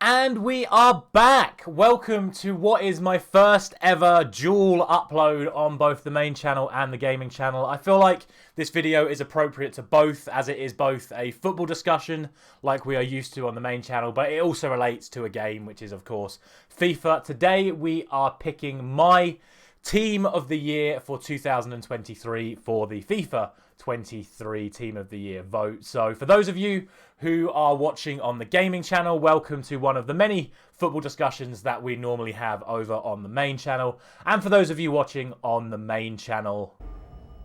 And we are back. Welcome to what is my first ever dual upload on both the main channel and the gaming channel. I feel like this video is appropriate to both, as it is both a football discussion like we are used to on the main channel, but it also relates to a game, which is of course FIFA. Today we are picking my team of the year for 2023 for the FIFA 23 Team of the Year vote. So for those of you who are watching on the gaming channel, welcome to one of the many football discussions that we normally have over on the main channel. And for those of you watching on the main channel,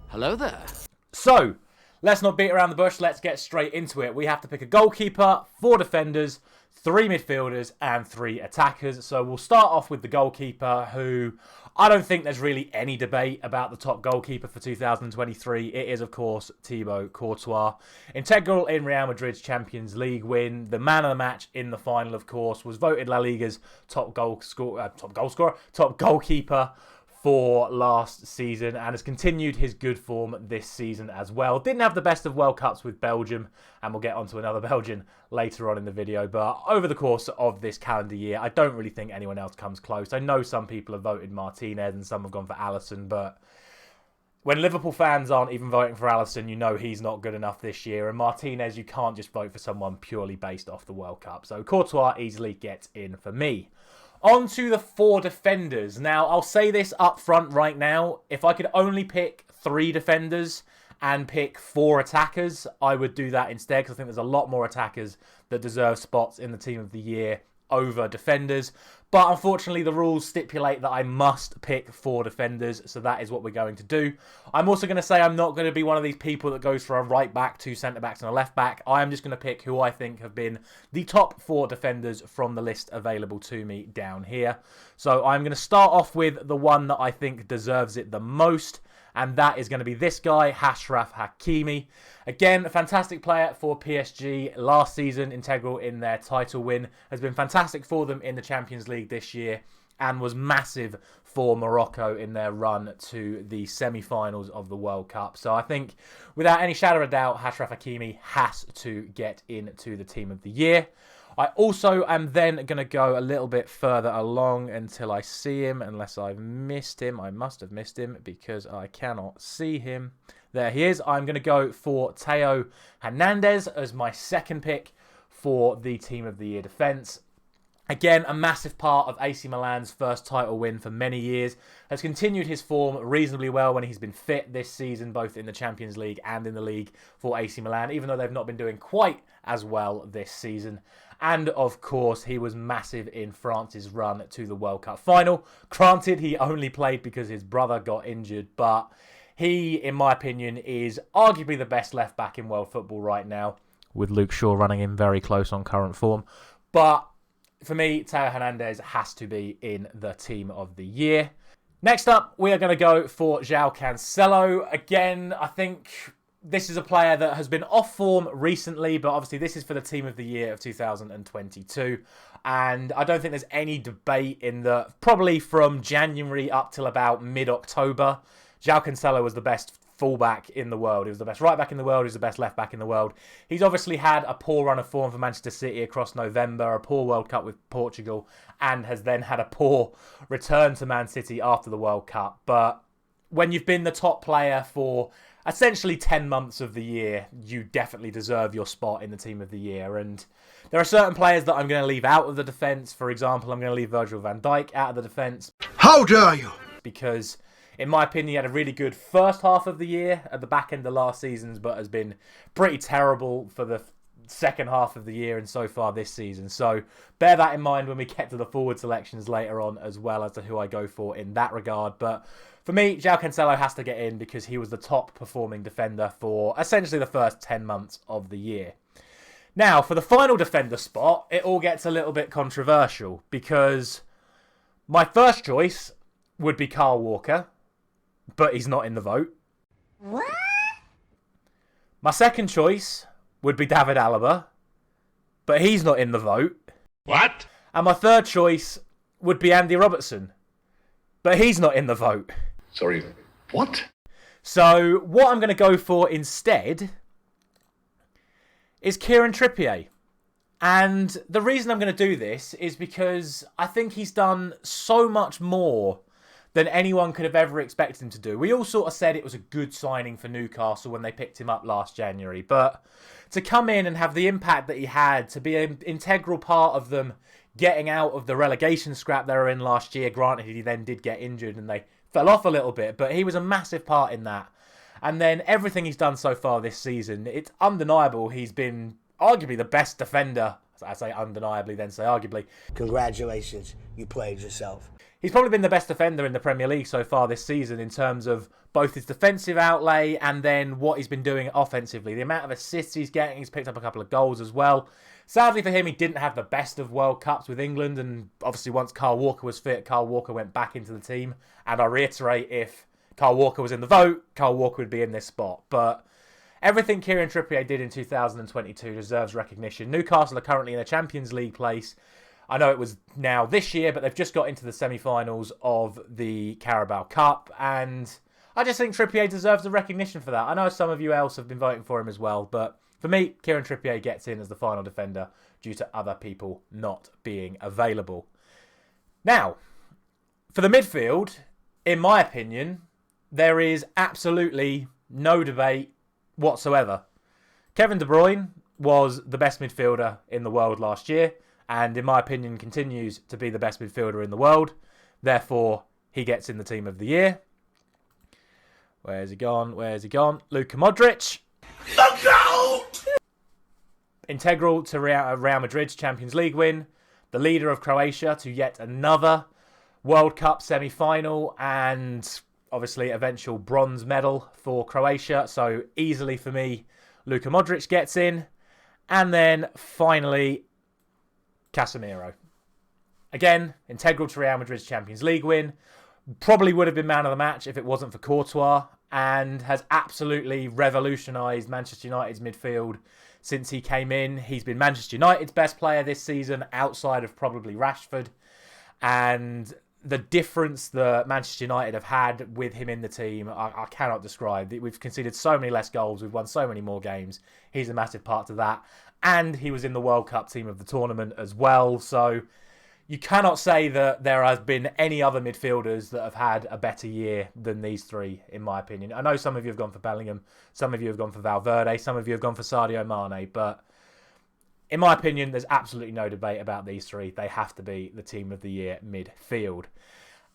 hello there. So let's not beat around the bush. Let's get straight into it. We have to pick a goalkeeper, 4 defenders, 3 midfielders and 3 attackers. So we'll start off with the goalkeeper, who I don't think there's really any debate about the top goalkeeper for 2023. It is, of course, Thibaut Courtois. Integral in Real Madrid's Champions League win. The man of the match in the final, of course. Was voted La Liga's top goalkeeper for last season, and has continued his good form this season as well. Didn't have the best of World Cups with Belgium, and we'll get onto another Belgian later on in the video, but over the course of this calendar year, I don't really think anyone else comes close. I know some people have voted Martinez and some have gone for Alisson, but when Liverpool fans aren't even voting for Alisson, you know he's not good enough this year, and Martinez, you can't just vote for someone purely based off the World Cup. So Courtois easily gets in for me. On to the 4 defenders. Now, I'll say this up front right now. If I could only pick 3 defenders and pick 4 attackers, I would do that instead, because I think there's a lot more attackers that deserve spots in the Team of the Year over defenders. But unfortunately, the rules stipulate that I must pick 4 defenders, so that is what we're going to do. I'm also going to say I'm not going to be one of these people that goes for a right back, 2 centre backs and a left back. I am just going to pick who I think have been the top 4 defenders from the list available to me down here. So I'm going to start off with the one that I think deserves it the most, and that is going to be this guy, Achraf Hakimi. Again, a fantastic player for PSG last season, integral in their title win. Has been fantastic for them in the Champions League this year, and was massive for Morocco in their run to the semi-finals of the World Cup. So I think, without any shadow of doubt, Achraf Hakimi has to get into the Team of the Year. I also am then going to go a little bit further along until I see him, unless I've missed him. I must have missed him because I cannot see him. There he is. I'm going to go for Theo Hernandez as my second pick for the Team of the Year defence. Again, a massive part of AC Milan's first title win for many years. Has continued his form reasonably well when he's been fit this season, both in the Champions League and in the league for AC Milan, even though they've not been doing quite as well this season. And of course, he was massive in France's run to the World Cup final. Granted, he only played because his brother got injured, but he, in my opinion, is arguably the best left back in world football right now, with Luke Shaw running in very close on current form. But for me, Theo Hernandez has to be in the Team of the Year. Next up, we are going to go for João Cancelo. Again, I think this is a player that has been off form recently, but obviously this is for the Team of the Year of 2022. And I don't think there's any debate in the, probably from January up till about mid-October, João Cancelo was the best fullback in the world. He was the best right back in the world. He was the best left back in the world. He's obviously had a poor run of form for Manchester City across November, a poor World Cup with Portugal, and has then had a poor return to Man City after the World Cup. But when you've been the top player for essentially 10 months of the year, you definitely deserve your spot in the Team of the Year. And there are certain players that I'm going to leave out of the defence. For example, I'm going to leave Virgil van Dijk out of the defence. How dare you? Because, in my opinion, he had a really good first half of the year at the back end of last season's, but has been pretty terrible for the second half of the year and so far this season. So bear that in mind when we get to the forward selections later on, as well as to who I go for in that regard. But for me, João Cancelo has to get in because he was the top performing defender for essentially the first 10 months of the year. Now, for the final defender spot, it all gets a little bit controversial because my first choice would be Kyle Walker, but he's not in the vote. What? My second choice would be David Alaba, but he's not in the vote. What? And my third choice would be Andy Robertson, but he's not in the vote. Sorry, what? So what I'm going to go for instead is Kieran Trippier. And the reason I'm going to do this is because I think he's done so much more than anyone could have ever expected him to do. We all sort of said it was a good signing for Newcastle when they picked him up last January. But to come in and have the impact that he had, to be an integral part of them getting out of the relegation scrap they were in last year, granted he then did get injured and they fell off a little bit, but he was a massive part in that. And then everything he's done so far this season, it's undeniable he's been arguably the best defender. I say undeniably, then say arguably. Congratulations, you played yourself. He's probably been the best defender in the Premier League so far this season in terms of both his defensive outlay and then what he's been doing offensively. The amount of assists he's getting, he's picked up a couple of goals as well. Sadly for him, he didn't have the best of World Cups with England, and obviously once Kyle Walker was fit, Kyle Walker went back into the team. And I reiterate, if Kyle Walker was in the vote, Kyle Walker would be in this spot. But everything Kieran Trippier did in 2022 deserves recognition. Newcastle are currently in a Champions League place. I know it was now this year, but they've just got into the semi-finals of the Carabao Cup, and I just think Trippier deserves the recognition for that. I know some of you else have been voting for him as well, but for me, Kieran Trippier gets in as the final defender due to other people not being available. Now, for the midfield, in my opinion, there is absolutely no debate whatsoever. Kevin De Bruyne was the best midfielder in the world last year, and in my opinion continues to be the best midfielder in the world. Therefore, he gets in the team of the year. Where's he gone? Luka Modric. Look out! Integral to Real Madrid's Champions League win. The leader of Croatia to yet another World Cup semi-final, and obviously eventual bronze medal for Croatia. So easily for me, Luka Modric gets in. And then finally, Casemiro. Again, integral to Real Madrid's Champions League win. Probably would have been man of the match if it wasn't for Courtois, and has absolutely revolutionised Manchester United's midfield since he came in. He's been Manchester United's best player this season, outside of probably Rashford. And the difference that Manchester United have had with him in the team, I cannot describe. We've conceded so many less goals. We've won so many more games. He's a massive part to that. And he was in the World Cup team of the tournament as well. So you cannot say that there has been any other midfielders that have had a better year than these three, in my opinion. I know some of you have gone for Bellingham. Some of you have gone for Valverde. Some of you have gone for Sadio Mane. But in my opinion, there's absolutely no debate about these three. They have to be the team of the year midfield.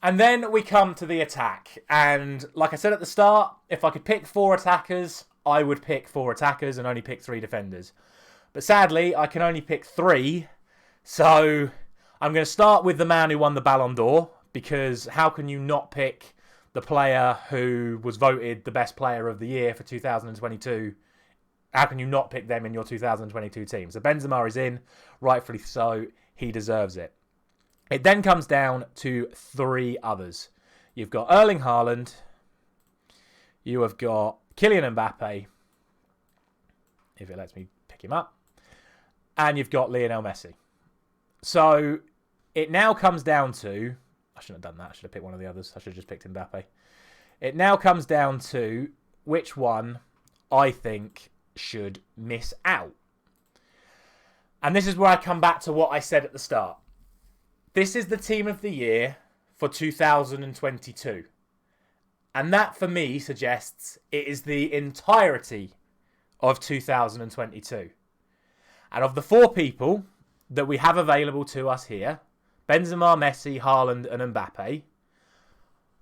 And then we come to the attack. And like I said at the start, if I could pick 4 attackers, I would pick 4 attackers and only pick 3 defenders. But sadly, I can only pick 3. So I'm going to start with the man who won the Ballon d'Or, because how can you not pick the player who was voted the best player of the year for 2022? How can you not pick them in your 2022 team? So Benzema is in, rightfully so. He deserves it. It then comes down to 3 others. You've got Erling Haaland. You have got Kylian Mbappe, if it lets me pick him up. And you've got Lionel Messi. So it now comes down to... I shouldn't have done that. I should have picked one of the others. I should have just picked Mbappe. It now comes down to which one I think should miss out. And this is where I come back to what I said at the start. This is the team of the year for 2022. And that, for me, suggests it is the entirety of 2022. And of the 4 people that we have available to us here, Benzema, Messi, Haaland and Mbappe,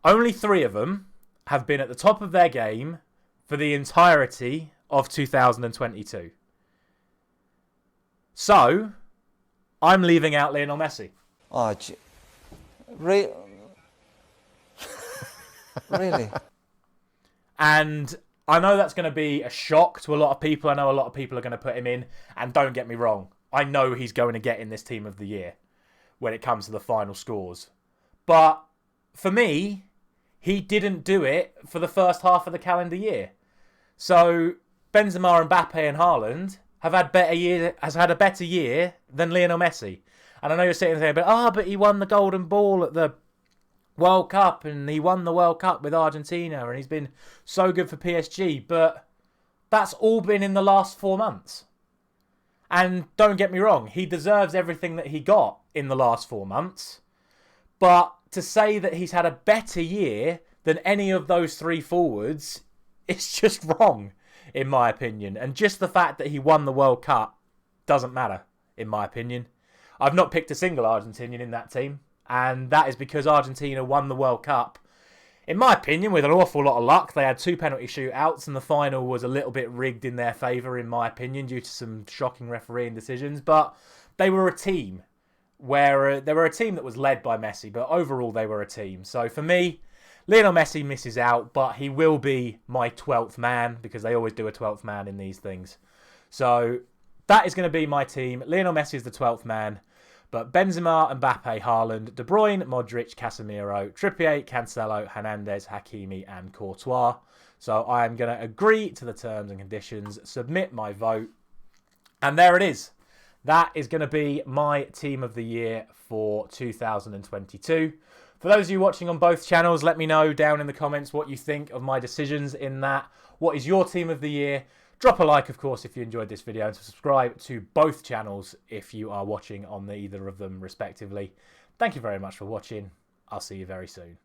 only 3 of them have been at the top of their game for the entirety of 2022. So, I'm leaving out Lionel Messi. Oh, really? And I know that's going to be a shock to a lot of people. I know a lot of people are going to put him in. And don't get me wrong, I know he's going to get in this team of the year when it comes to the final scores. But for me, he didn't do it for the first half of the calendar year. So Benzema, Mbappe and Haaland have had a better year than Lionel Messi. And I know you're sitting there, but he won the Golden Ball at the World Cup, and he won the World Cup with Argentina, and he's been so good for PSG. But that's all been in the last 4 months. And don't get me wrong, he deserves everything that he got in the last 4 months. But to say that he's had a better year than any of those 3 forwards, it's just wrong, in my opinion. And just the fact that he won the World Cup doesn't matter, in my opinion. I've not picked a single Argentinian in that team, and that is because Argentina won the World Cup, in my opinion, with an awful lot of luck. They had 2 penalty shootouts, and the final was a little bit rigged in their favour, in my opinion, due to some shocking refereeing decisions. But they were a team, where they were a team that was led by Messi, but overall they were a team. So for me, Lionel Messi misses out, but he will be my 12th man, because they always do a 12th man in these things. So that is going to be my team. Lionel Messi is the 12th man. But Benzema, Mbappe, Haaland, De Bruyne, Modric, Casemiro, Trippier, Cancelo, Hernandez, Hakimi and Courtois. So I am going to agree to the terms and conditions, submit my vote, and there it is. That is going to be my team of the year for 2022. For those of you watching on both channels, let me know down in the comments what you think of my decisions in that. What is your team of the year? Drop a like, of course, if you enjoyed this video, and subscribe to both channels if you are watching on either of them respectively. Thank you very much for watching. I'll see you very soon.